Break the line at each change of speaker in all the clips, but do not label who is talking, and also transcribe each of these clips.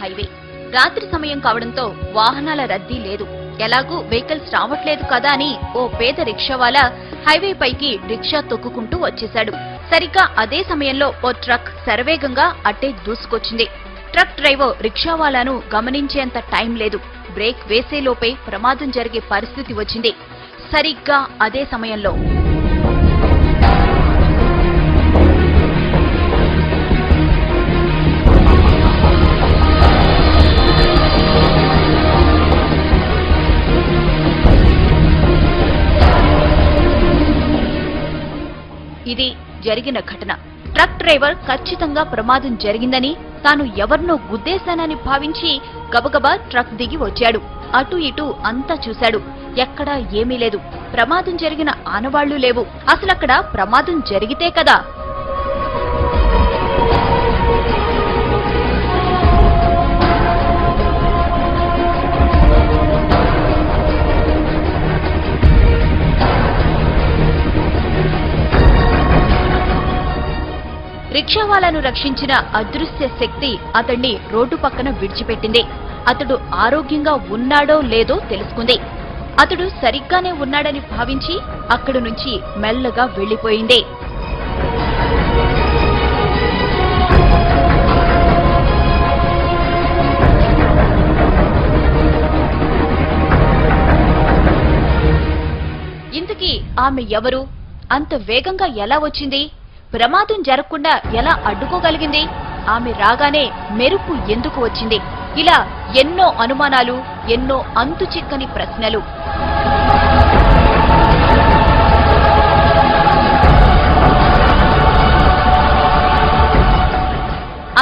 Highway. రాత్రి సమయం కావడంతో వాహనాల రద్దీ లేదు. ఎలాగూ వెహికల్స్ రావట్లేదు కదా అని ఓ పేద రిక్షావాలా హైవే పైకి రిక్షా తొక్కుకుంటూ వచ్చేశాడు. సరిగ్గా అదే సమయంలో ఓ ట్రక్ శరవేగంగా అట్టే దూసుకొచ్చింది. ట్రక్ డ్రైవర్ రిక్షావాలాను గమనించేంత టైం లేదు. బ్రేక్ వేసేలోపే ప్రమాదం జరిగే పరిస్థితి వచ్చింది. సరిగ్గా అదే సమయంలో ఇది జరిగిన ఘటన. ట్రక్ డ్రైవర్ ఖచ్చితంగా ప్రమాదం జరిగిందని, తాను ఎవరినో గుద్దేశానని భావించి గబగబా ట్రక్ దిగి వచ్చాడు. అటు ఇటు అంతా చూశాడు. ఎక్కడా ఏమీ లేదు. ప్రమాదం జరిగిన ఆనవాళ్లు లేవు. అసలక్కడ ప్రమాదం జరిగితే కదా. రిక్షావాలాను రక్షించిన అదృశ్య శక్తి అతన్ని రోడ్డు పక్కన విడిచిపెట్టింది. అతడు ఆరోగ్యంగా ఉన్నాడో లేదో తెలుసుకుంది. అతడు సరిగ్గానే ఉన్నాడని భావించి అక్కడి నుంచి మెల్లగా వెళ్లిపోయింది. ఇంతకీ ఆమె ఎవరు? అంత వేగంగా ఎలా వచ్చింది? ప్రమాదం జరగకుండా ఎలా అడ్డుకోగలిగింది? ఆమె రాగానే మెరుపు ఎందుకు వచ్చింది? ఇలా ఎన్నో అనుమానాలు, ఎన్నో అంతుచిక్కని ప్రశ్నలు.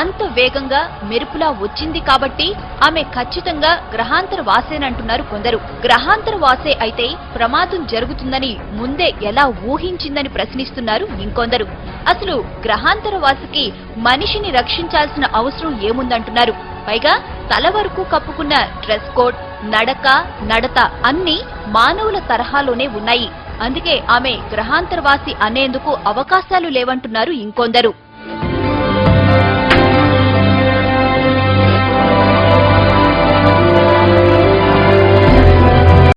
అంత వేగంగా మెరుపులా వచ్చింది కాబట్టి ఆమె ఖచ్చితంగా గ్రహాంతర వాసేనంటున్నారు కొందరు. గ్రహాంతర వాసే అయితే ప్రమాదం జరుగుతుందని ముందే ఎలా ఊహించిందని ప్రశ్నిస్తున్నారు ఇంకొందరు. అసలు గ్రహాంతర వాసికి మనిషిని రక్షించాల్సిన అవసరం ఏముందంటున్నారు. పైగా తల వరకు కప్పుకున్న డ్రెస్ కోడ్, నడక, నడత అన్నీ మానవుల తరహాలోనే ఉన్నాయి. అందుకే ఆమె గ్రహాంతరవాసి అనేందుకు అవకాశాలు లేవంటున్నారు ఇంకొందరు.